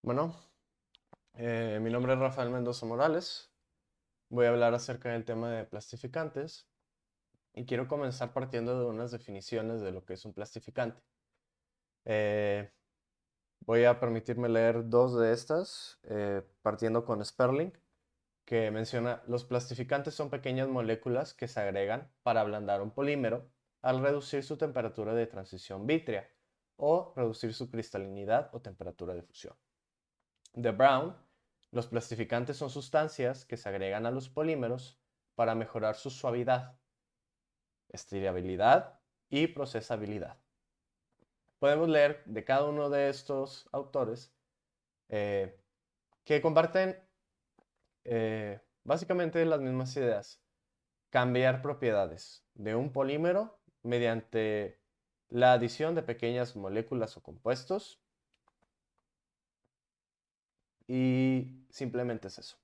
Bueno, mi nombre es Rafael Mendoza Morales. Voy a hablar acerca del tema de plastificantes y quiero comenzar partiendo de unas definiciones de lo que es un plastificante. Eh, Voy a permitirme leer dos de estas, partiendo con Sperling, que menciona: los plastificantes son pequeñas moléculas que se agregan para ablandar un polímero al reducir su temperatura de transición vítrea o reducir su cristalinidad o temperatura de fusión. De Brown, los plastificantes son sustancias que se agregan a los polímeros para mejorar su suavidad, estirabilidad y procesabilidad. Podemos leer de cada uno de estos autores eh, que comparten básicamente las mismas ideas: cambiar propiedades de un polímero mediante la adición de pequeñas moléculas o compuestos, y simplemente es eso.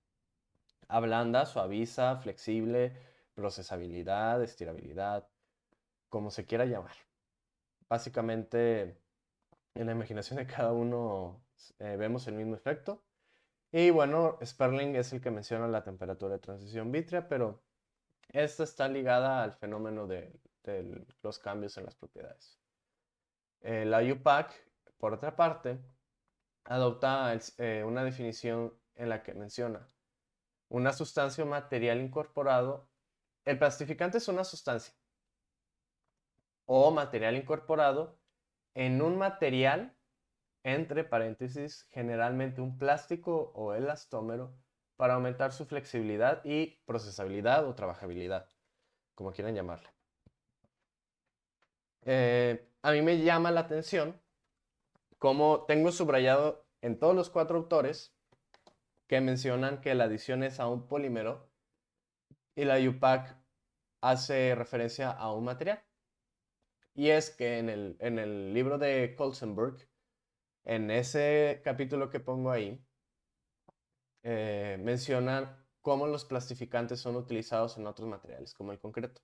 Ablanda, suaviza, flexible, procesabilidad, estirabilidad, como se quiera llamar. Básicamente, en la imaginación de cada uno vemos el mismo efecto. Y bueno, Sperling es el que menciona la temperatura de transición vítrea, pero esta está ligada al fenómeno de los cambios en las propiedades. La UPAC, por otra parte, adopta una definición en la que menciona una sustancia o material incorporado. El plastificante es una sustancia o material incorporado en un material, entre paréntesis, generalmente un plástico o elastómero, para aumentar su flexibilidad y procesabilidad o trabajabilidad, como quieran llamarle. A mí me llama la atención como tengo subrayado en todos los cuatro autores que mencionan que la adición es a un polímero y la UPAC hace referencia a un material. Y es que en el libro de Colsenberg, en ese capítulo que pongo ahí, mencionan cómo los plastificantes son utilizados en otros materiales, como el concreto.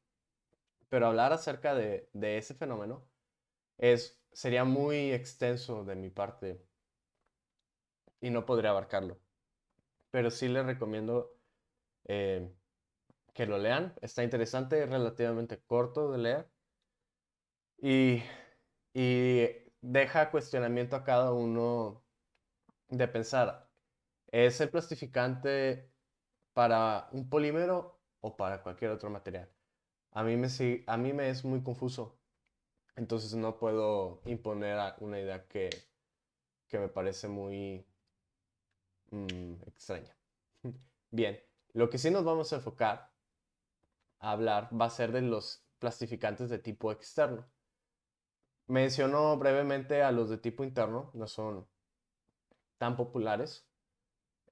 Pero hablar acerca de ese fenómeno sería muy extenso de mi parte y no podría abarcarlo. Pero sí les recomiendo eh, que lo lean. Está interesante, es relativamente corto de leer y, y deja cuestionamiento a cada uno de pensar: ¿es el plastificante para un polímero o para cualquier otro material? A mí me es muy confuso, entonces no puedo imponer una idea que me parece muy extraña. Bien, lo que sí nos vamos a enfocar a hablar va a ser de los plastificantes de tipo externo. Menciono brevemente a los de tipo interno, no son tan populares,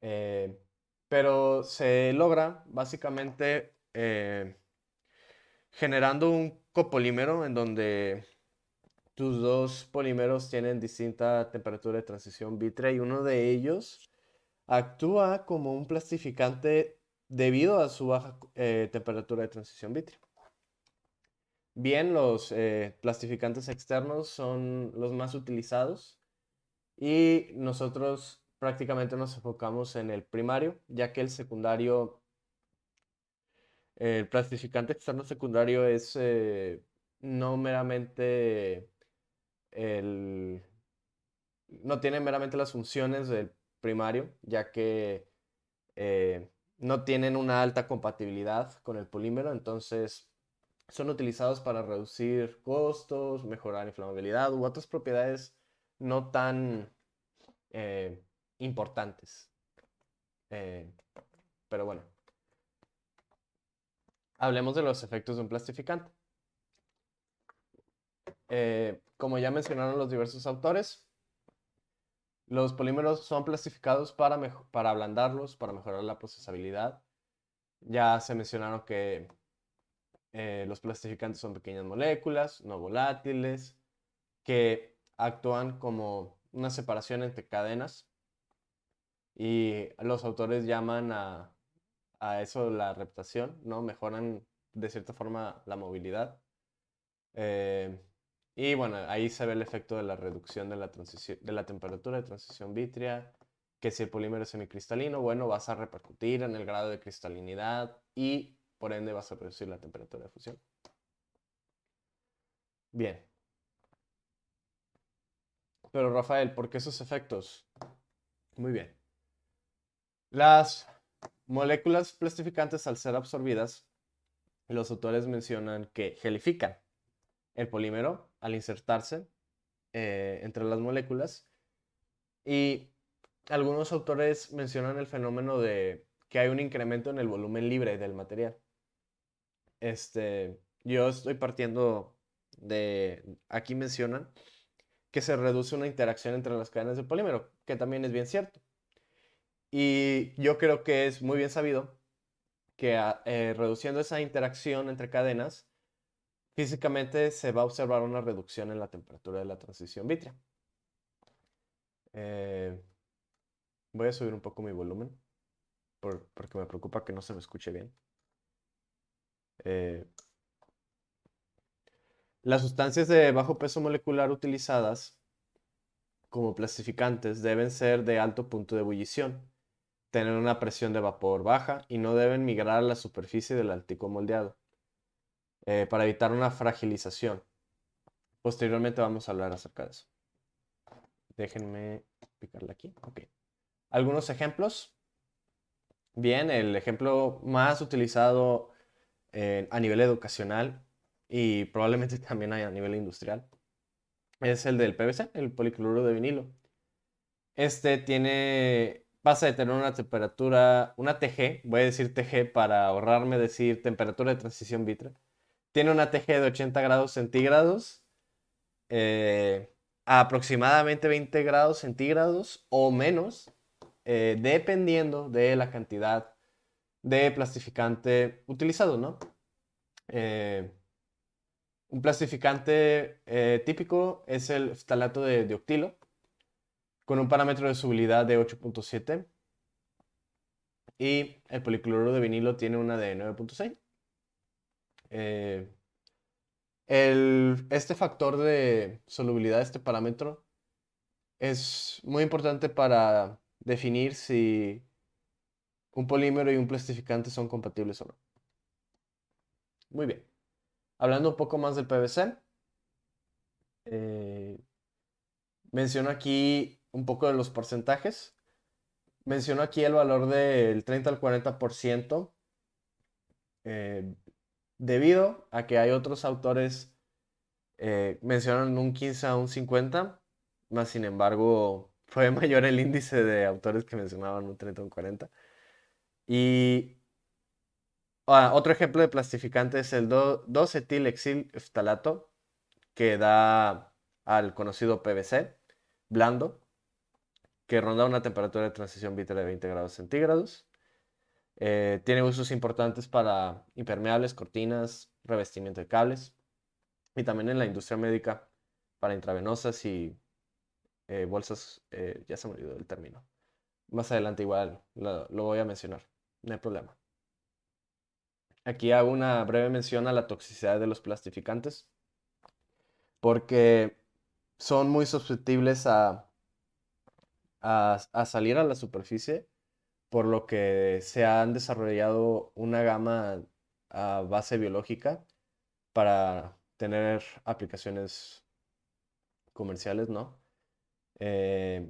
eh, pero se logra básicamente generando un copolímero en donde tus dos polímeros tienen distinta temperatura de transición vítrea y uno de ellos actúa como un plastificante debido a su baja temperatura de transición vítrea. Bien, los plastificantes externos son los más utilizados y nosotros prácticamente nos enfocamos en el primario, ya que el secundario, el plastificante externo secundario es no meramente el, no tiene meramente las funciones del primario, ya que no tienen una alta compatibilidad con el polímero, entonces son utilizados para reducir costos, mejorar inflamabilidad u otras propiedades no tan eh, importantes. Eh, pero bueno, hablemos de los efectos de un plastificante. Como ya mencionaron los diversos autores, los polímeros son plastificados para ablandarlos, para mejorar la procesabilidad. Ya se mencionaron que los plastificantes son pequeñas moléculas no volátiles que actúan como una separación entre cadenas, y los autores llaman a eso la reptación, ¿no? Mejoran de cierta forma la movilidad. Eh, y bueno, ahí se ve el efecto de la reducción de la temperatura de transición vítrea que si el polímero es semicristalino, bueno, vas a repercutir en el grado de cristalinidad y por ende vas a reducir la temperatura de fusión. Bien. Pero Rafael, ¿por qué esos efectos? Muy bien. Las moléculas plastificantes, al ser absorbidas, los autores mencionan que gelifican el polímero al insertarse entre las moléculas, y algunos autores mencionan el fenómeno de que hay un incremento en el volumen libre del material. Yo estoy partiendo de, aquí mencionan que se reduce una interacción entre las cadenas de polímero, que también es bien cierto. Y yo creo que es muy bien sabido que reduciendo esa interacción entre cadenas, físicamente se va a observar una reducción en la temperatura de la transición vítrea. Eh, Voy a subir un poco mi volumen porque me preocupa que no se me escuche bien. Eh, las sustancias de bajo peso molecular utilizadas como plastificantes deben ser de alto punto de ebullición, tener una presión de vapor baja y no deben migrar a la superficie del altico moldeado para evitar una fragilización. Posteriormente vamos a hablar acerca de eso. Déjenme picarle aquí. Ok. Algunos ejemplos. Bien, el ejemplo más utilizado a nivel educacional y probablemente también a nivel industrial es el del PVC, el policloruro de vinilo. Pasa de tener una temperatura, una TG, voy a decir TG para ahorrarme decir temperatura de transición vítrea. Tiene una TG de 80 grados centígrados a aproximadamente 20 grados centígrados o menos, dependiendo de la cantidad de plastificante utilizado, ¿no? Un plastificante típico es el ftalato de dioxilo, con un parámetro de solubilidad de 8.7 y el policloruro de vinilo tiene una de 9.6. Este factor de solubilidad, este parámetro, es muy importante para definir si un polímero y un plastificante son compatibles o no. Muy bien. Hablando un poco más del PVC, eh, menciono aquí un poco de los porcentajes. Menciono aquí el valor del 30 al 40%, eh, debido a que hay otros autores mencionan un 15 a un 50, más sin embargo fue mayor el índice de autores que mencionaban un 30 a un 40. Y otro ejemplo de plastificante es el 2-etilexilftalato, que da al conocido PVC blando, que ronda una temperatura de transición vítrea de 20 grados centígrados. Tiene usos importantes para impermeables, cortinas, revestimiento de cables y también en la industria médica para intravenosas y bolsas, ya se me olvidó el término. Más adelante igual lo voy a mencionar, no hay problema. Aquí hago una breve mención a la toxicidad de los plastificantes porque son muy susceptibles a salir a la superficie, por lo que se han desarrollado una gama a base biológica para tener aplicaciones comerciales, ¿no? Eh,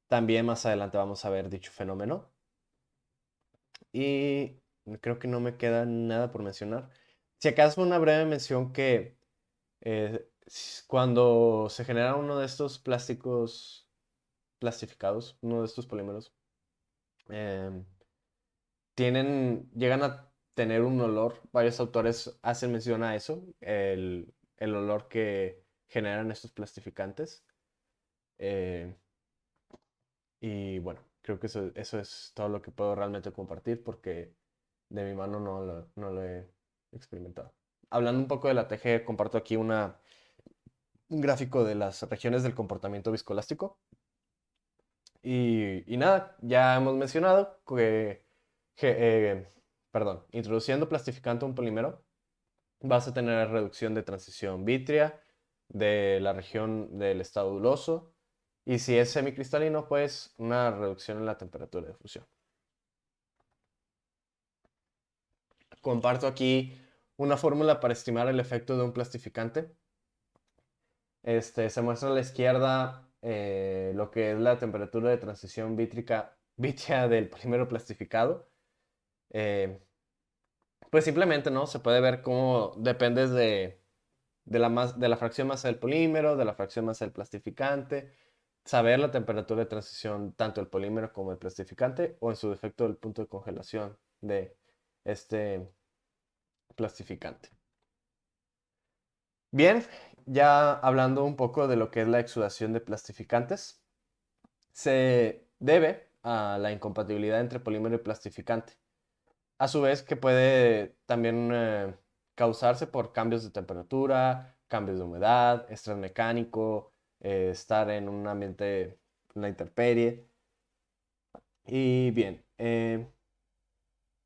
También más adelante vamos a ver dicho fenómeno. Y creo que no me queda nada por mencionar. Si acaso una breve mención que cuando se genera uno de estos plásticos plastificados, uno de estos polímeros, em, llegan a tener un olor. Varios autores hacen mención a eso, el olor que generan estos plastificantes. Eh, y bueno, creo que eso es todo lo que puedo realmente compartir porque de mi mano no lo he experimentado. Hablando un poco de la TG, comparto aquí un gráfico de las regiones del comportamiento viscoelástico. Y nada, ya hemos mencionado que, perdón, introduciendo plastificante a un polímero, vas a tener reducción de transición vítrea de la región del estado duloso Y si es semicristalino, pues una reducción en la temperatura de fusión. Comparto aquí una fórmula para estimar el efecto de un plastificante. Se muestra a la izquierda lo que es la temperatura de transición vítrea del polímero plastificado. Eh, pues simplemente, ¿no? Se puede ver cómo dependes de la fracción masa del polímero, de la fracción masa del plastificante, saber la temperatura de transición tanto del polímero como del plastificante o en su defecto el punto de congelación de este plastificante. Bien, ya hablando un poco de lo que es la exudación de plastificantes, se debe a la incompatibilidad entre polímero y plastificante. A su vez que puede también causarse por cambios de temperatura, cambios de humedad, estrés mecánico, estar en un ambiente, una intemperie. Y bien,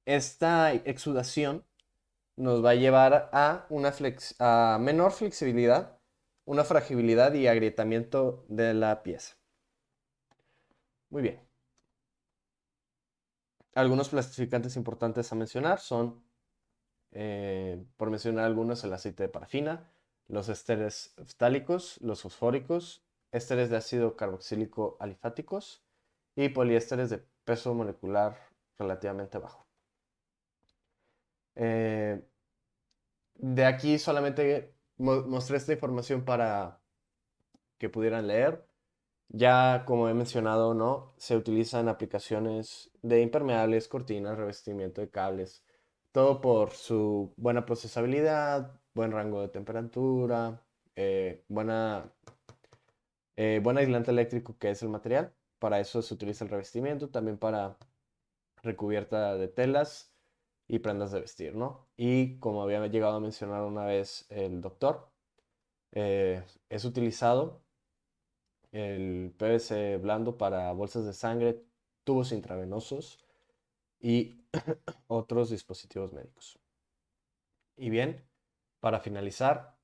esta exudación nos va a llevar a a menor flexibilidad, una fragilidad y agrietamiento de la pieza. Muy bien. Algunos plastificantes importantes a mencionar son, por mencionar algunos, el aceite de parafina, los ésteres ftálicos, los fosfóricos, ésteres de ácido carboxílico alifáticos y poliésteres de peso molecular relativamente bajo. Eh, de aquí solamente mostré esta información para que pudieran leer. Ya como he mencionado, ¿no? Se utilizan aplicaciones de impermeables, cortinas, revestimiento de cables, todo por su buena procesabilidad, buen rango de temperatura, buen aislante eléctrico que es el material. Para eso se utiliza el revestimiento, también para recubierta de telas y prendas de vestir, ¿no? Y como había llegado a mencionar una vez el doctor, es utilizado el PVC blando para bolsas de sangre, tubos intravenosos y otros dispositivos médicos. Y bien, para finalizar,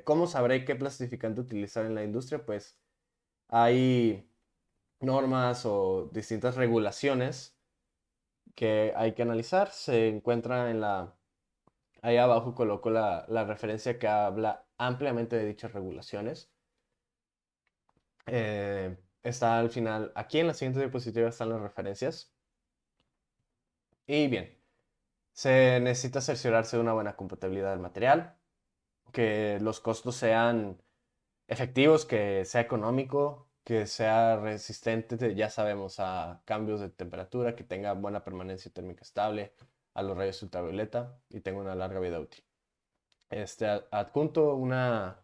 ¿cómo sabré qué plastificante utilizar en la industria? Pues hay normas o distintas regulaciones que hay que analizar. Se encuentra ahí abajo coloco la referencia que habla ampliamente de dichas regulaciones. Está al final, aquí en la siguiente diapositiva están las referencias. Y bien, se necesita cerciorarse de una buena compatibilidad del material, que los costos sean efectivos, que sea económico, que sea resistente, ya sabemos, a cambios de temperatura, que tenga buena permanencia térmica estable, a los rayos ultravioleta y tenga una larga vida útil. Adjunto una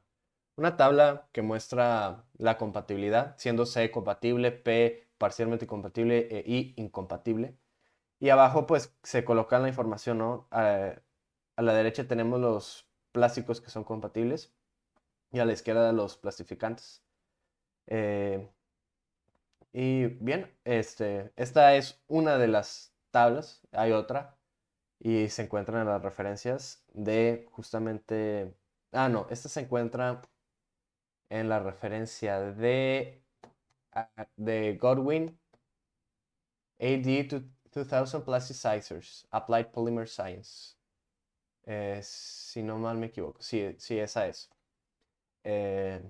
tabla que muestra la compatibilidad, siendo C compatible, P parcialmente compatible e I incompatible. Y abajo pues se coloca la información, ¿no? A la derecha tenemos los plásticos que son compatibles y a la izquierda los plastificantes. Eh, y bien, esta es una de las tablas, hay otra, y se encuentran en las referencias de justamente... Ah, no, esta se encuentra en la referencia de Godwin, AD 2000 Plasticizers, Applied Polymer Science. Si no mal me equivoco. Sí, sí, esa es. Eh,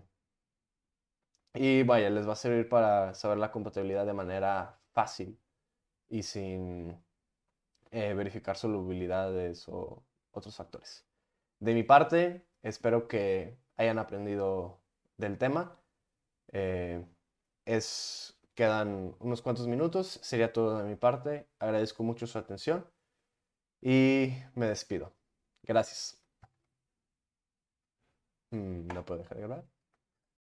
y vaya, les va a servir para saber la compatibilidad de manera fácil y sin verificar solubilidades o otros factores. De mi parte, espero que hayan aprendido del tema. Eh, Quedan unos cuantos minutos. Sería todo de mi parte. Agradezco mucho su atención y me despido. Gracias. No puedo dejar de grabar.